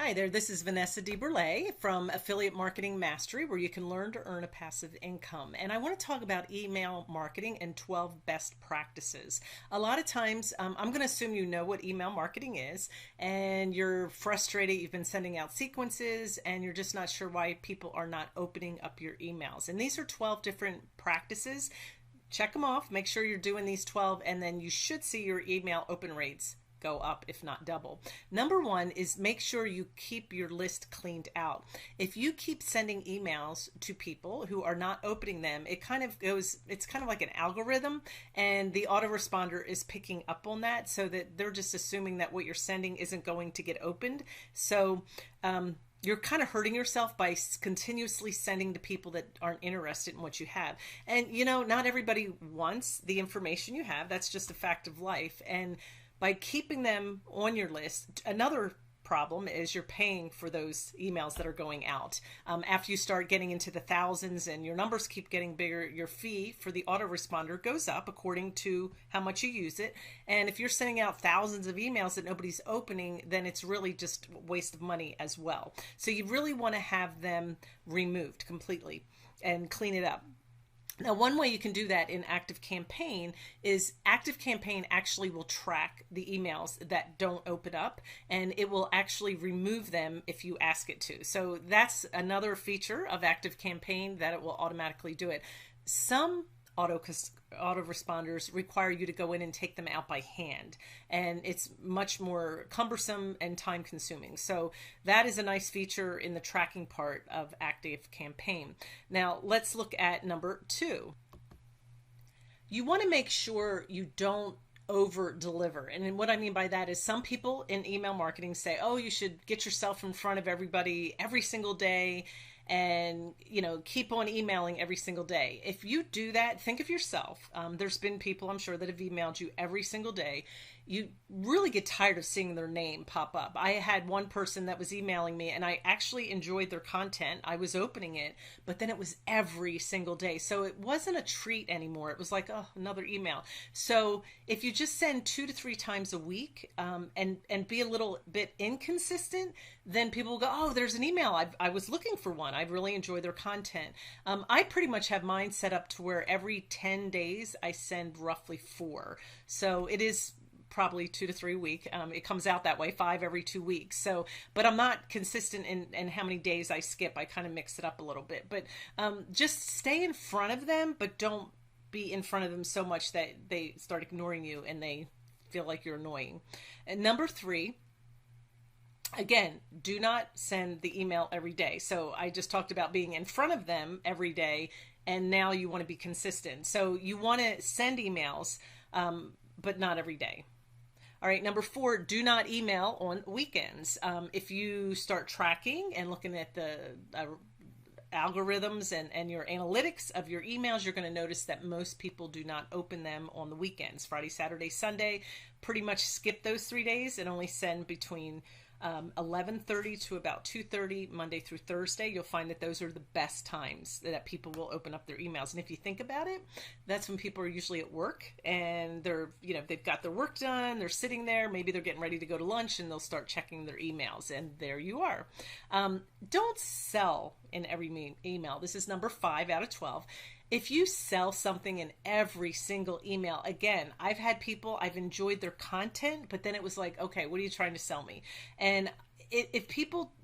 Hi there, this is Vanessa DeBurle from Affiliate Marketing Mastery, where you can learn to earn a passive income. And I want to talk about email marketing and 12 best practices. A lot of times, I'm going to assume you know what email marketing is, and you're frustrated. You've been sending out sequences, and you're just not sure why people are not opening up your emails. And these are 12 different practices. Check them off, make sure you're doing these 12, and then you should see your email open rates go up, if not double. Number one is make sure you keep your list cleaned out. If you keep sending emails to people who are not opening them, it's kind of like an algorithm, and the autoresponder is picking up on that, so that they're just assuming that what you're sending isn't going to get opened. So you're kind of hurting yourself by continuously sending to people that aren't interested in what you have. And not everybody wants the information you have. That's just a fact of life. And by keeping them on your list, another problem is you're paying for those emails that are going out. After you start getting into the thousands and your numbers keep getting bigger, your fee for the autoresponder goes up according to how much you use it. And if you're sending out thousands of emails that nobody's opening, then it's really just a waste of money as well. So you really want to have them removed completely and clean it up. Now, one way you can do that in ActiveCampaign is ActiveCampaign actually will track the emails that don't open up, and it will actually remove them if you ask it to. So that's another feature of ActiveCampaign, that it will automatically do it. Some autoresponders require you to go in and take them out by hand, and it's much more cumbersome and time consuming. So that is a nice feature in the tracking part of ActiveCampaign. Now let's look at number two. You want to make sure you don't over deliver. And what I mean by that is some people in email marketing say, oh, you should get yourself in front of everybody every single day and keep on emailing every single day. If you do that, think of yourself. There's been people, I'm sure, that have emailed you every single day. You really get tired of seeing their name pop up. I had one person that was emailing me, and I actually enjoyed their content. I was opening it, but then it was every single day. So it wasn't a treat anymore. It was like, oh, another email. So if you just send 2 to 3 times a week, and be a little bit inconsistent, then people will go, oh, there's an email. I was looking for one. I really enjoy their content. I pretty much have mine set up to where every 10 days I send roughly 4. So it is probably 2 to 3 a week. It comes out that way, 5 every 2 weeks. So, but I'm not consistent in how many days I skip. I kind of mix it up a little bit, but just stay in front of them, but don't be in front of them so much that they start ignoring you and they feel like you're annoying. And number 3, again, do not send the email every day. So I just talked about being in front of them every day, and now you want to be consistent. So you want to send emails, but not every day. All right, number 4, do not email on weekends. If you start tracking and looking at the algorithms and your analytics of your emails, you're going to notice that most people do not open them on the weekends. Friday, Saturday, Sunday, pretty much skip those 3 days and only send between 11:30 to about 2:30 Monday through Thursday. You'll find that those are the best times that people will open up their emails. And if you think about it, that's when people are usually at work and they've got their work done, they're sitting there, maybe they're getting ready to go to lunch, and they'll start checking their emails, and there you are. Don't sell in every email. This is number 5 out of 12. If you sell something in every single email, again, I've had people, I've enjoyed their content, but then it was like, okay, what are you trying to sell me? And if people,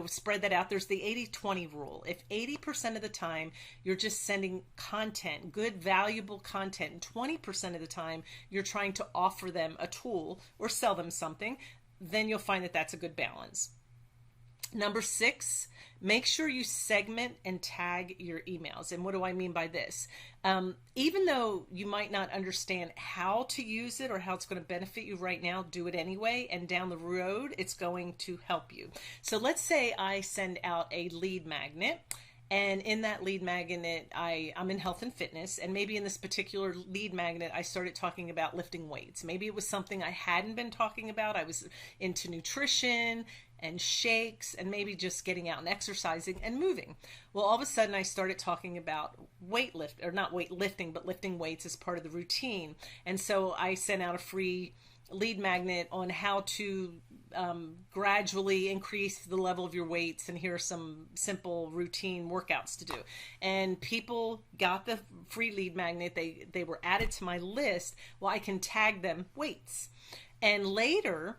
spread that out, there's the 80-20 rule. If 80% of the time you're just sending content, good, valuable content, and 20% of the time you're trying to offer them a tool or sell them something, then you'll find that that's a good balance. Number 6, make sure you segment and tag your emails. And what do I mean by this? Even though you might not understand how to use it or how it's going to benefit you right now, do it anyway. And down the road, it's going to help you. So let's say I send out a lead magnet. And in that lead magnet, I'm in health and fitness. And maybe in this particular lead magnet, I started talking about lifting weights. Maybe it was something I hadn't been talking about. I was into nutrition and shakes and maybe just getting out and exercising and moving. Well, all of a sudden I started talking about not weightlifting, but lifting weights as part of the routine. And so I sent out a free lead magnet on how to gradually increase the level of your weights, and here are some simple routine workouts to do. And people got the free lead magnet. They were added to my list. Well, I can tag them weights. And later,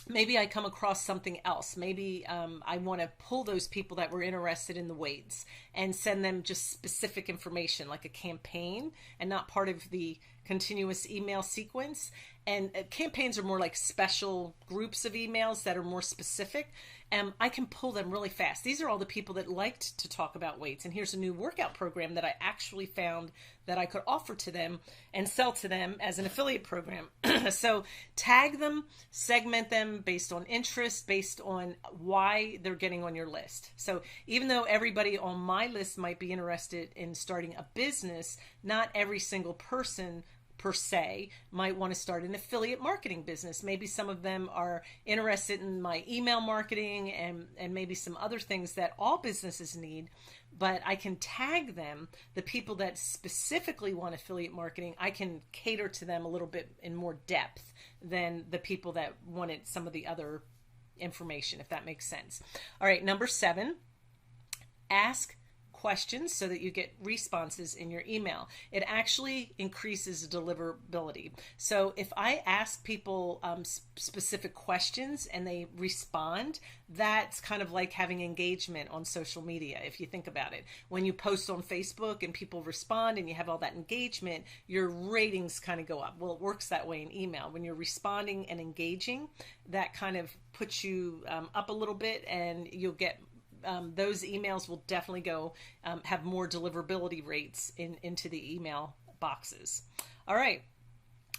maybe I come across something else. Maybe I want to pull those people that were interested in the weights and send them just specific information, like a campaign, and not part of the continuous email sequence. And campaigns are more like special groups of emails that are more specific. And I can pull them really fast. These are all the people that liked to talk about weights. And here's a new workout program that I actually found that I could offer to them and sell to them as an affiliate program. So tag them, segment them based on interest, based on why they're getting on your list. So even though everybody on my list might be interested in starting a business, not every single person per se might want to start an affiliate marketing business. Maybe some of them are interested in my email marketing and maybe some other things that all businesses need, but I can tag them. The people that specifically want affiliate marketing, I can cater to them a little bit in more depth than the people that wanted some of the other information, if that makes sense. All right, number 7, ask questions so that you get responses in your email. It actually increases deliverability. So if I ask people specific questions and they respond, that's kind of like having engagement on social media. If you think about it, when you post on Facebook and people respond and you have all that engagement, your ratings kind of go up. Well, it works that way in email. When you're responding and engaging, that kind of puts you up a little bit, and you'll get those emails will definitely go have more deliverability rates into the email boxes. All right,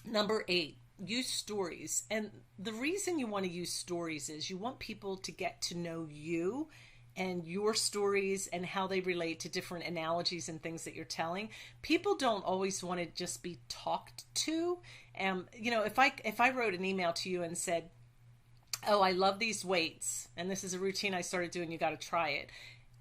number 8, use stories. And the reason you want to use stories is you want people to get to know you and your stories and how they relate to different analogies and things that you're telling. People don't always want to just be talked to. You know, if I wrote an email to you and said, oh, I love these weights, and this is a routine I started doing, you got to try it,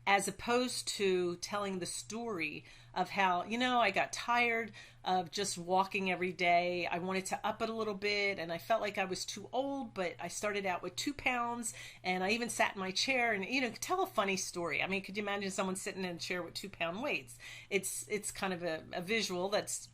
as opposed to telling the story of how, you know, I got tired of just walking every day. I wanted to up it a little bit, and I felt like I was too old, but I started out with 2 pounds, and I even sat in my chair, and, you know, tell a funny story. I mean, could you imagine someone sitting in a chair with 2-pound weights? It's kind of a visual that's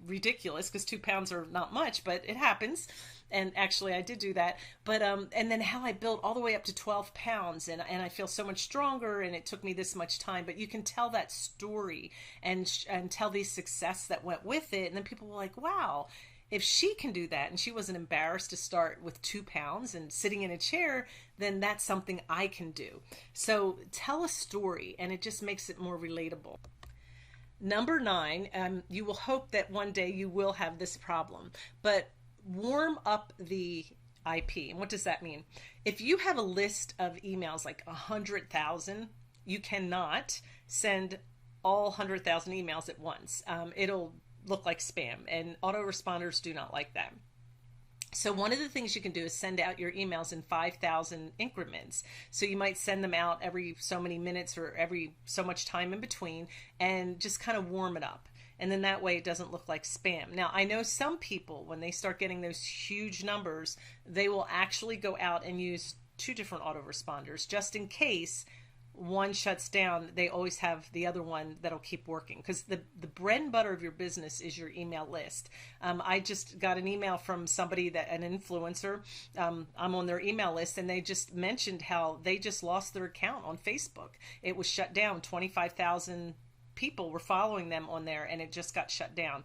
ridiculous, because 2 pounds are not much, but it happens. And actually I did do that, but and then how I built all the way up to 12 pounds, and I feel so much stronger, and it took me this much time. But you can tell that story and tell the success that went with it, and then people were like, wow, if she can do that and she wasn't embarrassed to start with 2 pounds and sitting in a chair, then that's something I can do. So tell a story, and it just makes it more relatable. Number 9, you will hope that one day you will have this problem, but warm up the IP. And what does that mean? If you have a list of emails like 100,000, you cannot send all 100,000 emails at once. It'll look like spam, and autoresponders do not like that. So one of the things you can do is send out your emails in 5,000 increments. So you might send them out every so many minutes or every so much time in between, and just kind of warm it up. And then that way it doesn't look like spam. Now, I know some people, when they start getting those huge numbers, they will actually go out and use 2 different autoresponders just in case one shuts down. They always have the other one that'll keep working, because the bread and butter of your business is your email list. I just got an email from somebody, an influencer. I'm on their email list, and they just mentioned how they just lost their account on Facebook. It was shut down. 25,000 people were following them on there, and it just got shut down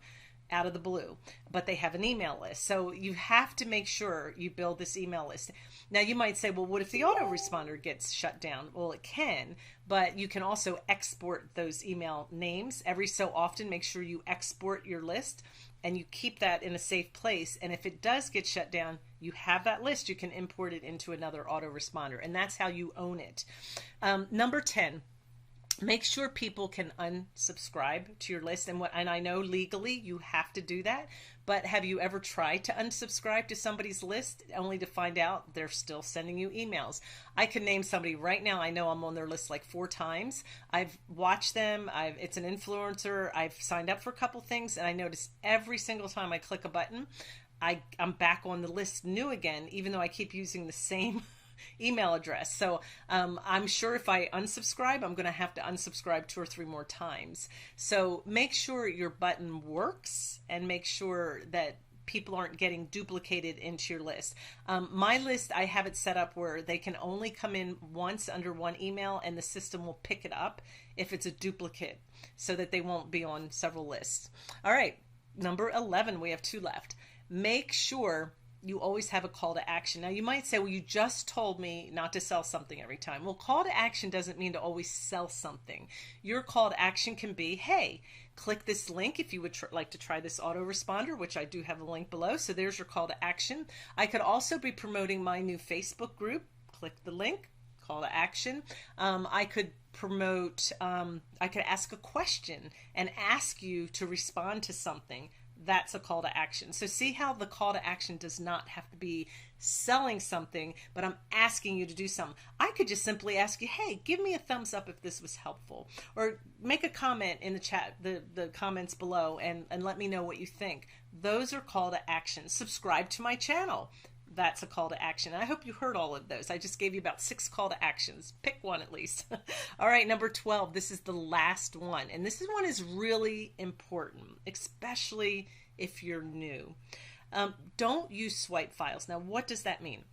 out of the blue. But they have an email list, so you have to make sure you build this email list. Now you might say, well, what if the autoresponder gets shut down? Well, it can, but you can also export those email names every so often. Make sure you export your list and you keep that in a safe place, and if it does get shut down, you have that list. You can import it into another autoresponder, and that's how you own it. Number 10, make sure people can unsubscribe to your list. And I know legally you have to do that, but have you ever tried to unsubscribe to somebody's list only to find out they're still sending you emails? I can name somebody right now. I know I'm on their list like 4 times. I've watched them. It's an influencer. I've signed up for a couple things, and I notice every single time I click a button, I'm back on the list new again, even though I keep using the same email address. So I'm sure if I unsubscribe, I'm going to have to unsubscribe 2 or 3 more times. So make sure your button works and make sure that people aren't getting duplicated into your list. My list, I have it set up where they can only come in once under one email, and the system will pick it up if it's a duplicate so that they won't be on several lists. All right, number 11, we have 2 left. Make sure you always have a call to action. Now you might say, well, you just told me not to sell something every time. Well, call to action doesn't mean to always sell something. Your call to action can be, hey, click this link if you would like to try this autoresponder, which I do have a link below. So there's your call to action. I could also be promoting my new Facebook group. Click the link, call to action. I could promote, I could ask a question and ask you to respond to something. That's a call to action. So see how the call to action does not have to be selling something, but I'm asking you to do something. I could just simply ask you, hey, give me a thumbs up if this was helpful, or make a comment in the chat, the comments below, and let me know what you think. Those are call to action. Subscribe to my channel. That's a call to action. I hope you heard all of those. I just gave you about 6 call to actions. Pick one at least. All right, number 12. This is the last one. And this one is really important, especially if you're new. Don't use swipe files. Now, what does that mean?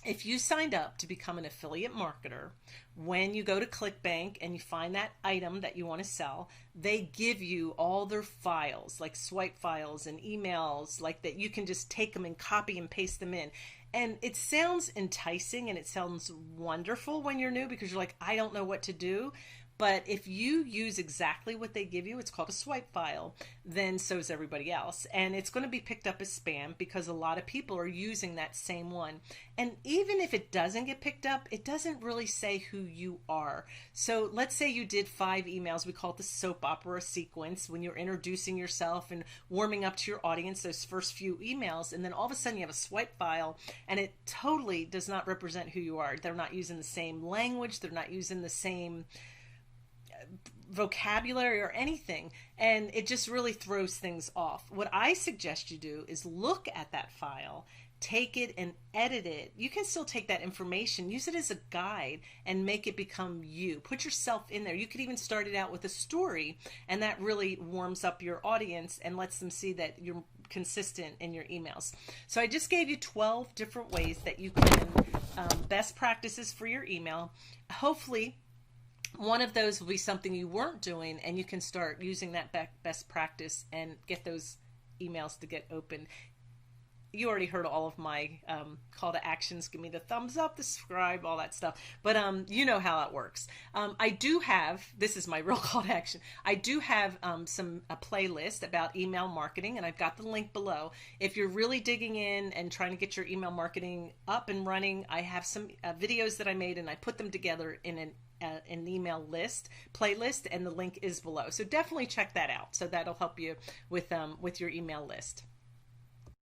If you signed up to become an affiliate marketer, when you go to ClickBank and you find that item that you want to sell, they give you all their files, like swipe files and emails, like that you can just take them and copy and paste them in. And it sounds enticing and it sounds wonderful when you're new because you're like, I don't know what to do. But if you use exactly what they give you, it's called a swipe file, then so is everybody else. And it's going to be picked up as spam because a lot of people are using that same one. And even if it doesn't get picked up, it doesn't really say who you are. So let's say you did 5 emails. We call it the soap opera sequence when you're introducing yourself and warming up to your audience, those first few emails. And then all of a sudden you have a swipe file and it totally does not represent who you are. They're not using the same language. They're not using the same vocabulary or anything, and it just really throws things off. What I suggest you do is look at that file, take it and edit it. You can still take that information, use it as a guide, and make it become you. Put yourself in there. You could even start it out with a story, and that really warms up your audience and lets them see that you're consistent in your emails. So I just gave you 12 different ways that you can best practices for your email. Hopefully one of those will be something you weren't doing, and you can start using that best practice and get those emails to get open. You already heard all of my call to actions. Give me the thumbs up, the subscribe, all that stuff. But you know how it works. I do have, this is my real call to action. I do have a playlist about email marketing, and I've got the link below. If you're really digging in and trying to get your email marketing up and running, I have some videos that I made, and I put them together in an email playlist, and the link is below. So definitely check that out. So that'll help you with your email list.